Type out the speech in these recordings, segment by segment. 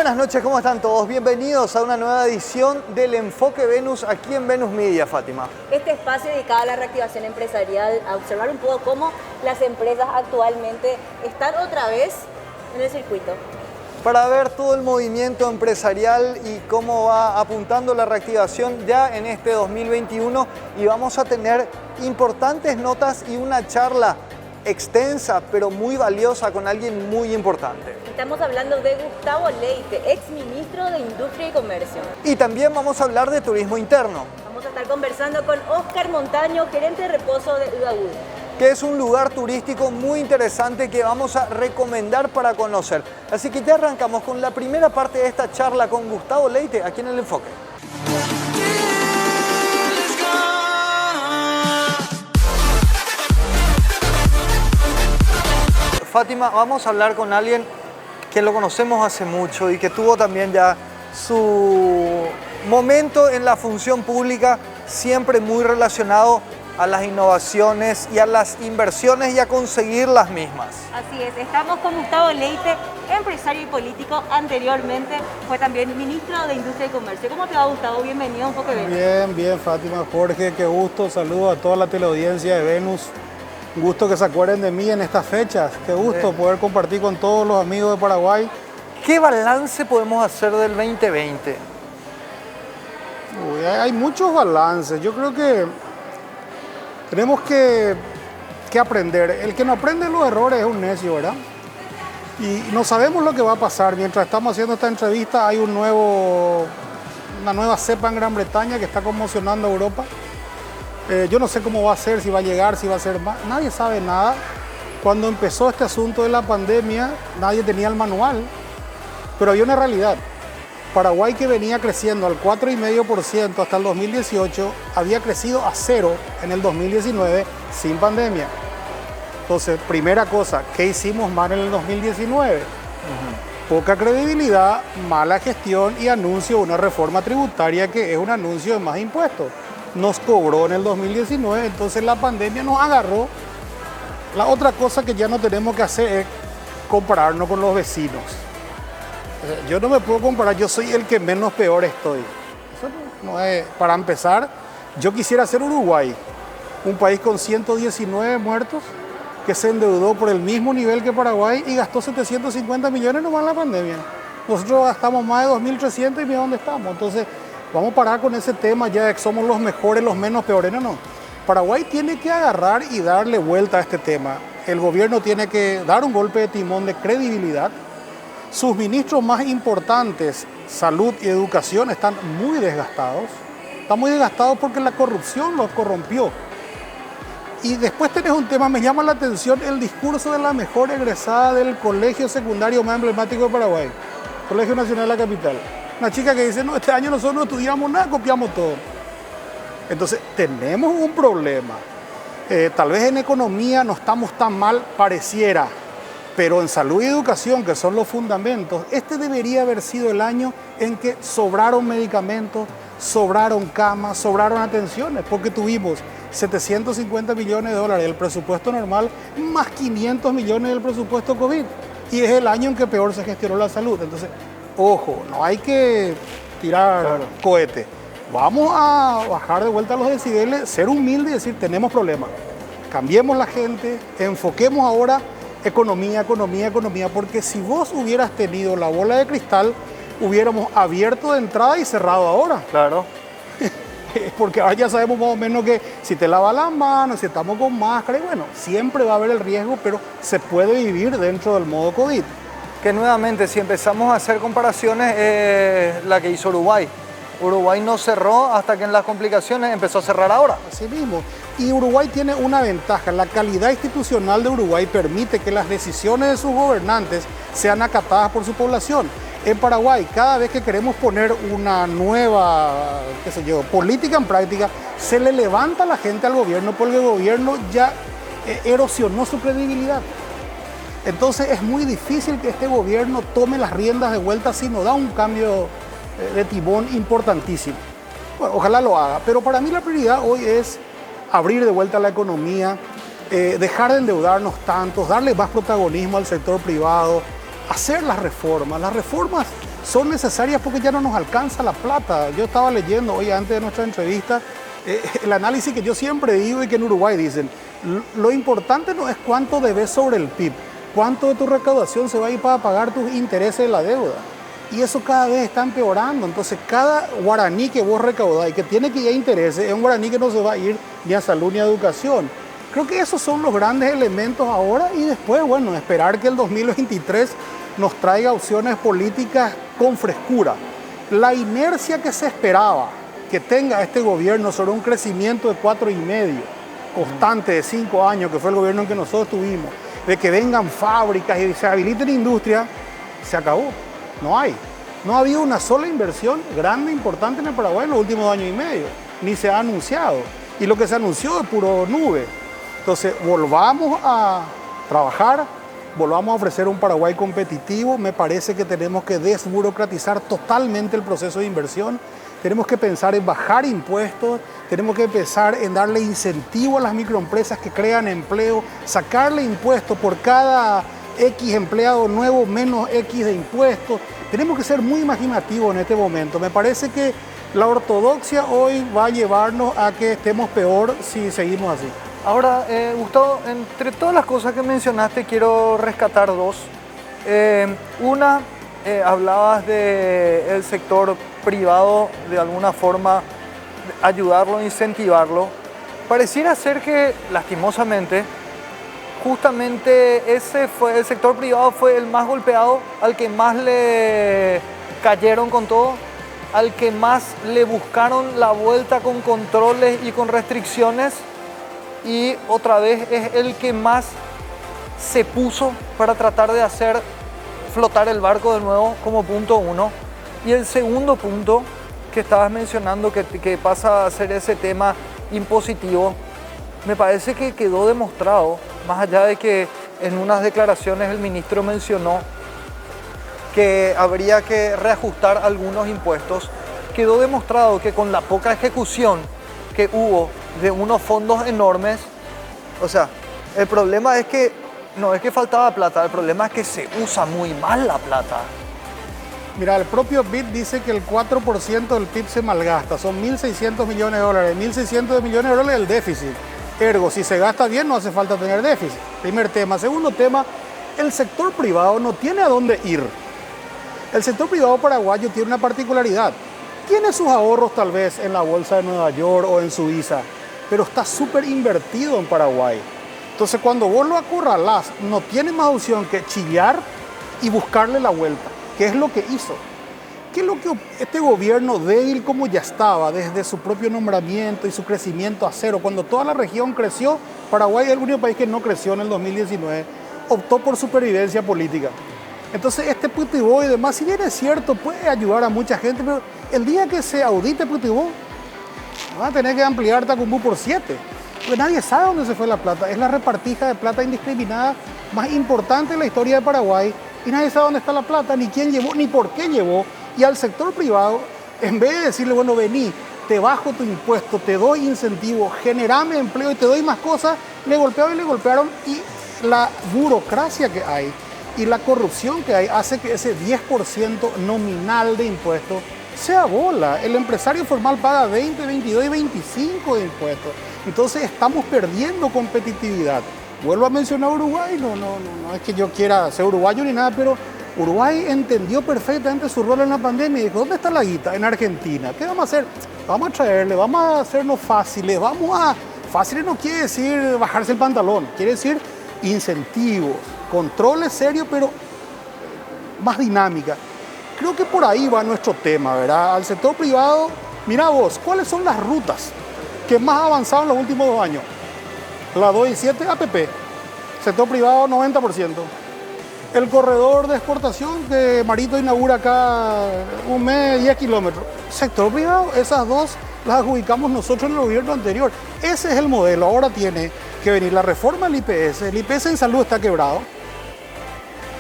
buenas noches, ¿cómo están todos? Bienvenidos a una nueva edición del Enfoque Venus aquí en Venus Media, Fátima. Este espacio dedicado a la reactivación empresarial, a observar un poco cómo las empresas actualmente están otra vez en el circuito. Para ver todo el movimiento empresarial y cómo va apuntando la reactivación ya en este 2021, y vamos a tener importantes notas y una charla extensa pero muy valiosa con alguien muy importante. Estamos hablando de Gustavo Leite, ex ministro de Industria y Comercio. Y también vamos a hablar de turismo interno. Vamos a estar conversando con Óscar Montaño, gerente de reposo de Udagud, que es un lugar turístico muy interesante que vamos a recomendar para conocer. Así que ya arrancamos con la primera parte de esta charla con Gustavo Leite aquí en El Enfoque. Fátima, vamos a hablar con alguien que lo conocemos hace mucho y que tuvo también ya su momento en la función pública, siempre muy relacionado a las innovaciones y a las inversiones y a conseguir las mismas. Así es, estamos con Gustavo Leite, empresario y político. Anteriormente fue también ministro de Industria y Comercio. ¿Cómo te va, Gustavo? Bienvenido a Un Poco de Venus. Bien, bien, Fátima, Jorge, qué gusto. Saludos a toda la teleaudiencia de Venus. Un gusto que se acuerden de mí en estas fechas. Qué gusto poder compartir con todos los amigos de Paraguay. ¿Qué balance podemos hacer del 2020? Hay muchos balances. Yo creo que tenemos que aprender. El que no aprende los errores es un necio, ¿verdad? Y no sabemos lo que va a pasar. Mientras estamos haciendo esta entrevista, hay una nueva cepa en Gran Bretaña que está conmocionando a Europa. Yo no sé cómo va a ser, si va a llegar, si va a ser más. Nadie sabe nada. Cuando empezó este asunto de la pandemia, nadie tenía el manual. Pero había una realidad. Paraguay, que venía creciendo al 4,5% hasta el 2018, había crecido a 0 en el 2019 sin pandemia. Entonces, primera cosa, ¿qué hicimos mal en el 2019? Poca credibilidad, mala gestión y anuncio de una reforma tributaria que es un anuncio de más impuestos. Nos cobró en el 2019, entonces la pandemia nos agarró. La otra cosa que ya no tenemos que hacer es compararnos con los vecinos. Yo no me puedo comparar, yo soy el que menos peor estoy. Eso no es, para empezar, yo quisiera ser Uruguay, un país con 119 muertos, que se endeudó por el mismo nivel que Paraguay y gastó 750 millones nomás en la pandemia. Nosotros gastamos más de 2.300 y mira dónde estamos. Entonces, vamos a parar con ese tema ya de que somos los mejores, los menos peores. No. Paraguay tiene que agarrar y darle vuelta a este tema. El gobierno tiene que dar un golpe de timón de credibilidad. Sus ministros más importantes, salud y educación, están muy desgastados. Están muy desgastados porque la corrupción los corrompió. Y después tenés un tema, me llama la atención el discurso de la mejor egresada del colegio secundario más emblemático de Paraguay, Colegio Nacional de la Capital. Una chica que dice, no, este año nosotros no estudiamos nada, copiamos todo. Entonces, tenemos un problema. Tal vez en economía no estamos tan mal, pareciera, pero en salud y educación, que son los fundamentos, este debería haber sido el año en que sobraron medicamentos, sobraron camas, sobraron atenciones, porque tuvimos 750 millones de dólares del presupuesto normal, más 500 millones del presupuesto COVID. Y es el año en que peor se gestionó la salud. Entonces, ojo, no hay que tirar cohete. Vamos a bajar de vuelta los decibeles, ser humildes y decir, tenemos problemas. Cambiemos la gente, enfoquemos ahora economía, porque si vos hubieras tenido la bola de cristal, hubiéramos abierto de entrada y cerrado ahora. Claro. Porque ahora ya sabemos más o menos que si te lavas las manos, si estamos con máscara, y bueno, siempre va a haber el riesgo, pero se puede vivir dentro del modo COVID. Que nuevamente, si empezamos a hacer comparaciones, la que hizo Uruguay. Uruguay no cerró hasta que en las complicaciones empezó a cerrar ahora. Así mismo. Y Uruguay tiene una ventaja. La calidad institucional de Uruguay permite que las decisiones de sus gobernantes sean acatadas por su población. En Paraguay, cada vez que queremos poner una nueva, política en práctica, se le levanta la gente al gobierno porque el gobierno ya erosionó su credibilidad. Entonces es muy difícil que este gobierno tome las riendas de vuelta si no da un cambio de timón importantísimo. Bueno, ojalá lo haga, pero para mí la prioridad hoy es abrir de vuelta la economía, dejar de endeudarnos tanto, darle más protagonismo al sector privado, hacer las reformas. Las reformas son necesarias porque ya no nos alcanza la plata. Yo estaba leyendo hoy antes de nuestra entrevista el análisis que yo siempre digo y que en Uruguay dicen, lo importante no es cuánto debes sobre el PIB, cuánto de tu recaudación se va a ir para pagar tus intereses de la deuda. Y eso cada vez está empeorando. Entonces, cada guaraní que vos recaudás y que tiene que ir a intereses, es un guaraní que no se va a ir ni a salud ni a educación. Creo que esos son los grandes elementos ahora y después, bueno, esperar que el 2023 nos traiga opciones políticas con frescura. La inercia que se esperaba que tenga este gobierno sobre un crecimiento de 4,5 constante de 5 años, que fue el gobierno en que nosotros tuvimos, de que vengan fábricas y se habiliten industria, se acabó. No hay. No ha habido una sola inversión grande, importante en el Paraguay en los últimos 2 años y medio. Ni se ha anunciado. Y lo que se anunció es puro nube. Entonces, volvamos a trabajar, volvamos a ofrecer un Paraguay competitivo. Me parece que tenemos que desburocratizar totalmente el proceso de inversión. Tenemos que pensar en bajar impuestos, tenemos que pensar en darle incentivo a las microempresas que crean empleo, sacarle impuestos por cada X empleado nuevo, menos X de impuestos. Tenemos que ser muy imaginativos en este momento. Me parece que la ortodoxia hoy va a llevarnos a que estemos peor si seguimos así. Ahora, Gustavo, entre todas las cosas que mencionaste, quiero rescatar dos. Una, hablabas del sector privado, de alguna forma ayudarlo, incentivarlo. Pareciera ser que, lastimosamente, justamente el sector privado fue el más golpeado, al que más le cayeron con todo, al que más le buscaron la vuelta con controles y con restricciones, y otra vez es el que más se puso para tratar de hacer flotar el barco de nuevo como punto uno. Y el segundo punto que estabas mencionando, que pasa a ser ese tema impositivo, me parece que quedó demostrado, más allá de que en unas declaraciones el ministro mencionó que habría que reajustar algunos impuestos, quedó demostrado que con la poca ejecución que hubo de unos fondos enormes, o sea, el problema es que no es que faltaba plata, el problema es que se usa muy mal la plata. Mira, el propio BID dice que el 4% del PIB se malgasta, son 1.600 millones de dólares, 1.600 millones de dólares el déficit. Ergo, si se gasta bien no hace falta tener déficit. Primer tema. Segundo tema, el sector privado no tiene a dónde ir. El sector privado paraguayo tiene una particularidad. Tiene sus ahorros tal vez en la bolsa de Nueva York o en Suiza, pero está súper invertido en Paraguay. Entonces cuando vos lo acorralás, no tiene más opción que chillar y buscarle la vuelta. ¿Qué es lo que hizo? ¿Qué es lo que este gobierno, débil como ya estaba, desde su propio nombramiento y su crecimiento a cero, cuando toda la región creció, Paraguay es el único país que no creció en el 2019, optó por supervivencia política. Entonces este Putibó y demás, si bien es cierto, puede ayudar a mucha gente, pero el día que se audite Putibó, van a tener que ampliar Tacumbú por 7. Porque nadie sabe dónde se fue la plata. Es la repartija de plata indiscriminada más importante en la historia de Paraguay. Y nadie sabe dónde está la plata, ni quién llevó, ni por qué llevó. Y al sector privado, en vez de decirle, bueno, vení, te bajo tu impuesto, te doy incentivo, generame empleo y te doy más cosas, le golpearon. Y la burocracia que hay y la corrupción que hay hace que ese 10% nominal de impuestos sea bola. El empresario formal paga 20, 22 y 25 de impuestos. Entonces estamos perdiendo competitividad. Vuelvo a mencionar Uruguay, no es que yo quiera ser uruguayo ni nada, pero Uruguay entendió perfectamente su rol en la pandemia y dijo, ¿dónde está la guita? En Argentina. ¿Qué vamos a hacer? Vamos a traerle, vamos a hacernos fáciles, Fáciles no quiere decir bajarse el pantalón, quiere decir incentivos, controles serios, pero más dinámica. Creo que por ahí va nuestro tema, ¿verdad? Al sector privado, mira vos, ¿cuáles son las rutas que más han avanzado en los últimos 2 años? La 2 y 7, APP. Sector privado, 90%. El corredor de exportación que Marito inaugura acá un mes, 10 kilómetros. Sector privado, esas dos las adjudicamos nosotros en el gobierno anterior. Ese es el modelo. Ahora tiene que venir la reforma del IPS. El IPS en salud está quebrado.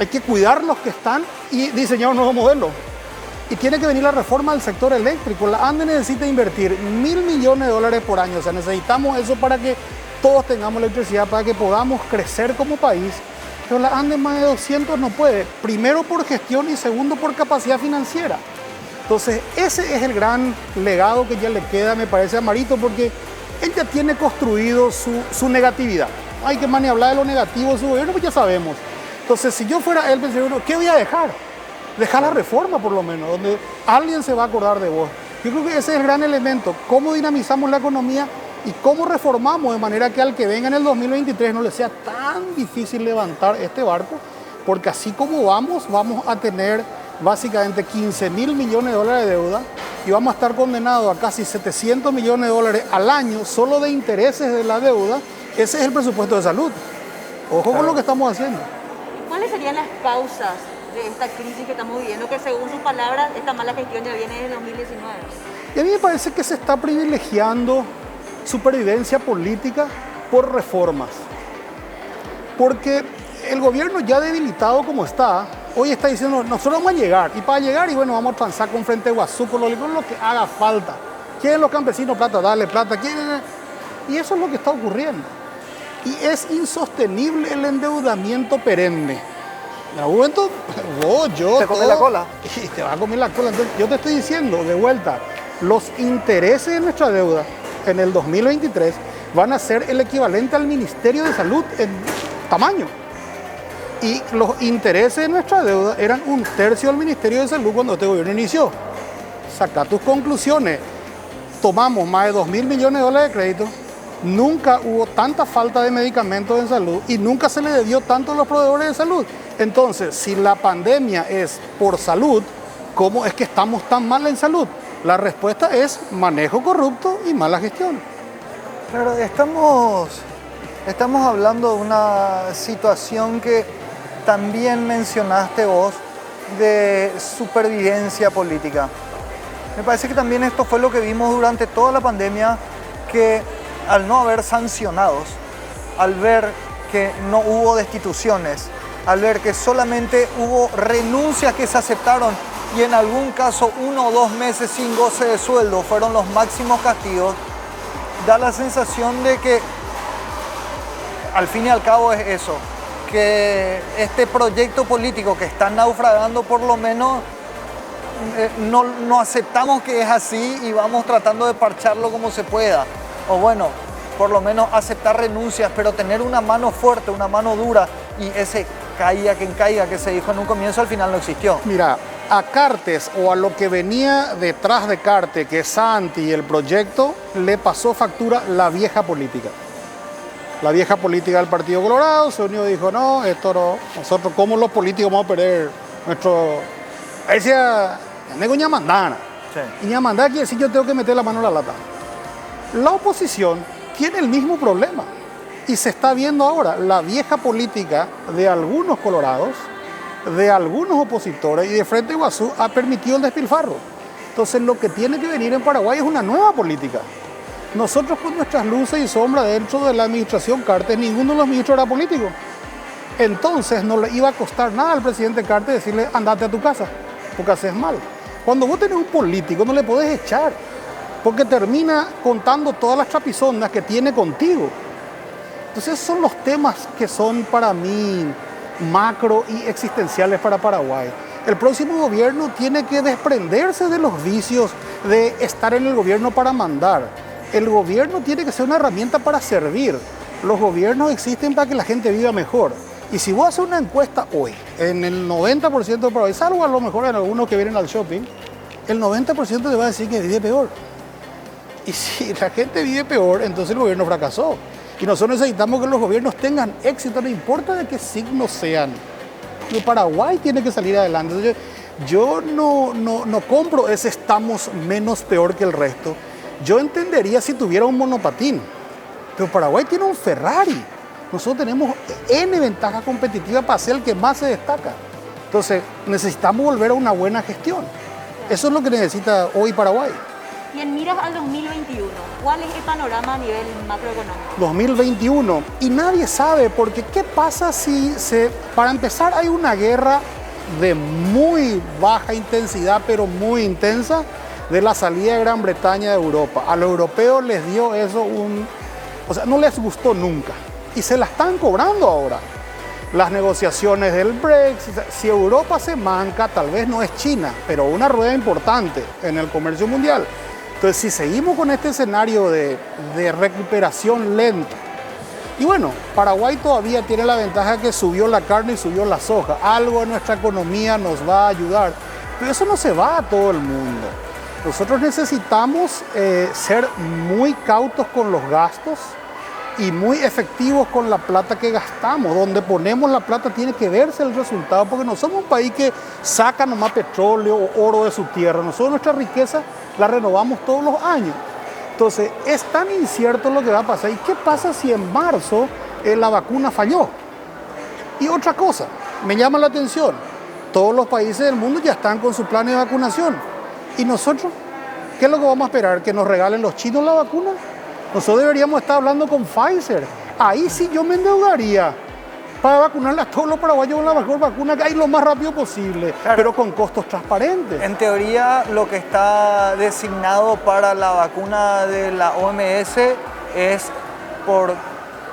Hay que cuidar los que están y diseñar un nuevo modelo. Y tiene que venir la reforma del sector eléctrico. La ANDE necesita invertir 1.000 millones de dólares por año. O sea, necesitamos eso para que todos tengamos electricidad, para que podamos crecer como país pero la ANDE más de 200 no puede. Primero por gestión y segundo por capacidad financiera. Entonces, ese es el gran legado que ya le queda, me parece, a Marito, porque él ya tiene construido su negatividad. No hay que más ni hablar de lo negativo de su gobierno, pues ya sabemos. Entonces, si yo fuera él, pensaría, bueno, ¿qué voy a dejar? Dejar la reforma, por lo menos, donde alguien se va a acordar de vos. Yo creo que ese es el gran elemento, cómo dinamizamos la economía y cómo reformamos de manera que al que venga en el 2023 no le sea tan difícil levantar este barco, porque así como vamos a tener básicamente 15.000 millones de dólares de deuda y vamos a estar condenados a casi 700 millones de dólares al año solo de intereses de la deuda. Ese es el presupuesto de salud. Ojo con lo que estamos haciendo. ¿Cuáles serían las causas de esta crisis que estamos viviendo, que según sus palabras, esta mala gestión ya viene desde 2019? Y a mí me parece que se está privilegiando supervivencia política por reformas. Porque el gobierno ya debilitado como está, hoy está diciendo, nosotros vamos a llegar. Y para llegar, y bueno, vamos a transar con Frente Guazú, con lo que haga falta. ¿Quieren los campesinos plata? Dale plata. Y eso es lo que está ocurriendo. Y es insostenible el endeudamiento perenne. En algún momento, ¿Te come la cola? Y te va a comer la cola. Entonces, yo te estoy diciendo, de vuelta, los intereses de nuestra deuda en el 2023 van a ser el equivalente al Ministerio de Salud en tamaño. Y los intereses de nuestra deuda eran 1/3 del Ministerio de Salud cuando este gobierno inició. Saca tus conclusiones. Tomamos más de 2.000 millones de dólares de crédito. Nunca hubo tanta falta de medicamentos en salud y nunca se le debió tanto a los proveedores de salud. Entonces, si la pandemia es por salud, ¿cómo es que estamos tan mal en salud? La respuesta es manejo corrupto y mala gestión. Pero estamos hablando de una situación que también mencionaste vos, de supervivencia política. Me parece que también esto fue lo que vimos durante toda la pandemia, que al no haber sancionados, al ver que no hubo destituciones, al ver que solamente hubo renuncias que se aceptaron y en algún caso 1 o 2 meses sin goce de sueldo fueron los máximos castigos, da la sensación de que al fin y al cabo es eso, que este proyecto político que está naufragando por lo menos no aceptamos que es así y vamos tratando de parcharlo como se pueda. O bueno, por lo menos aceptar renuncias, pero tener una mano fuerte, una mano dura, y ese caiga quien caiga que se dijo en un comienzo al final no existió. Mira, a Cartes o a lo que venía detrás de Cartes, que es Santi y el proyecto, le pasó factura la vieja política. La vieja política del Partido Colorado se unió y dijo, no, esto no, nosotros como los políticos vamos a perder nuestro... Ahí decía, nego ñamandana. Sí. Y ñamandana quiere decir yo tengo que meter la mano en la lata. La oposición tiene el mismo problema y se está viendo ahora la vieja política de algunos colorados, de algunos opositores y de Frente Guazú ha permitido el despilfarro. Entonces lo que tiene que venir en Paraguay es una nueva política. Nosotros con nuestras luces y sombras dentro de la administración Cartes, ninguno de los ministros era político. Entonces no le iba a costar nada al presidente Cartes decirle andate a tu casa, porque haces mal. Cuando vos tenés un político no le podés echar, porque termina contando todas las trapisondas que tiene contigo. Entonces esos son los temas que son para mí macro y existenciales para Paraguay. El próximo gobierno tiene que desprenderse de los vicios de estar en el gobierno para mandar. El gobierno tiene que ser una herramienta para servir. Los gobiernos existen para que la gente viva mejor. Y si vos haces una encuesta hoy, en el 90% de Paraguay, salvo a lo mejor en algunos que vienen al shopping, el 90% te va a decir que vive peor. Y si la gente vive peor, entonces el gobierno fracasó. Y nosotros necesitamos que los gobiernos tengan éxito, no importa de qué signo sean. El Paraguay tiene que salir adelante. Entonces, yo no compro ese estamos menos peor que el resto. Yo entendería si tuviera un monopatín, pero Paraguay tiene un Ferrari. Nosotros tenemos N ventaja competitiva para ser el que más se destaca. Entonces, necesitamos volver a una buena gestión. Eso es lo que necesita hoy Paraguay. Y en miras al 2021, ¿cuál es el panorama a nivel macroeconómico? 2021, y nadie sabe, porque ¿qué pasa si para empezar hay una guerra de muy baja intensidad, pero muy intensa, de la salida de Gran Bretaña de Europa? A los europeos les dio eso no les gustó nunca, y se la están cobrando ahora. las negociaciones del Brexit. Si Europa se manca, tal vez no es China, pero una rueda importante en el comercio mundial. Entonces, si seguimos con este escenario de recuperación lenta, y bueno, Paraguay todavía tiene la ventaja que subió la carne y subió la soja. Algo en nuestra economía nos va a ayudar, pero eso no se va a todo el mundo. Nosotros necesitamos ser muy cautos con los gastos y muy efectivos con la plata que gastamos. Donde ponemos la plata tiene que verse el resultado, porque no somos un país que saca nomás petróleo o oro de su tierra. Nosotros nuestra riqueza la renovamos todos los años. Entonces, es tan incierto lo que va a pasar. ¿Y qué pasa si en marzo la vacuna falló? Y otra cosa, me llama la atención, todos los países del mundo ya están con su plan de vacunación. ¿Y nosotros? ¿Qué es lo que vamos a esperar? ¿Que nos regalen los chinos la vacuna? Nosotros deberíamos estar hablando con Pfizer. Ahí sí yo me endeudaría para vacunarle a todos los paraguayos con la mejor vacuna que hay lo más rápido posible, claro, pero con costos transparentes. En teoría, lo que está designado para la vacuna de la OMS es por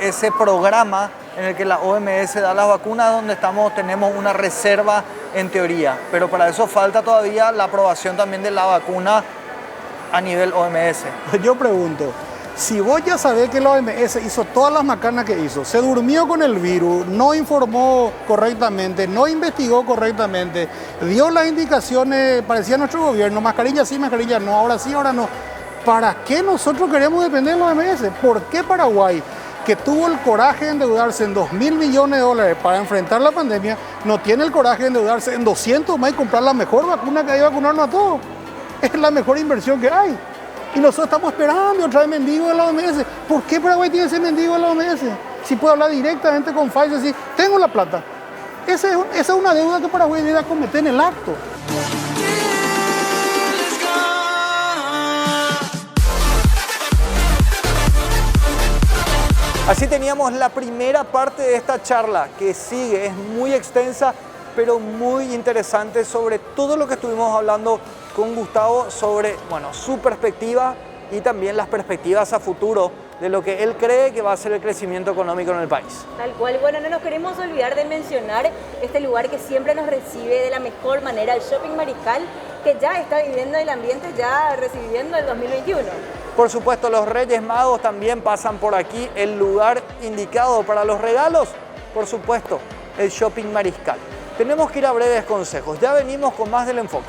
ese programa en el que la OMS da las vacunas, donde tenemos una reserva en teoría, pero para eso falta todavía la aprobación también de la vacuna a nivel OMS. Yo pregunto, si vos ya sabés que la OMS hizo todas las macanas que hizo, se durmió con el virus, no informó correctamente, no investigó correctamente, dio las indicaciones, parecía nuestro gobierno, mascarilla sí, mascarilla no, ahora sí, ahora no. ¿Para qué nosotros queremos depender de la OMS? ¿Por qué Paraguay, que tuvo el coraje de endeudarse en 2.000 millones de dólares para enfrentar la pandemia, no tiene el coraje de endeudarse en 200 más y comprar la mejor vacuna que hay, vacunarnos a todos? Es la mejor inversión que hay. Y nosotros estamos esperando otra vez mendigo de la OMS. ¿Por qué Paraguay tiene ese mendigo de la OMS? Si puede hablar directamente con Pfizer y decir, tengo la plata. Esa es una deuda que Paraguay debe cometer en el acto. Así teníamos la primera parte de esta charla, que sigue, es muy extensa, pero muy interesante, sobre todo lo que estuvimos hablando con Gustavo sobre, bueno, su perspectiva y también las perspectivas a futuro de lo que él cree que va a ser el crecimiento económico en el país. Tal cual, bueno, no nos queremos olvidar de mencionar este lugar que siempre nos recibe de la mejor manera, el Shopping Mariscal, que ya está viviendo el ambiente, ya recibiendo el 2021. Por supuesto, los Reyes Magos también pasan por aquí, el lugar indicado para los regalos, por supuesto, el Shopping Mariscal. Tenemos que ir a breves consejos, ya venimos con más del enfoque.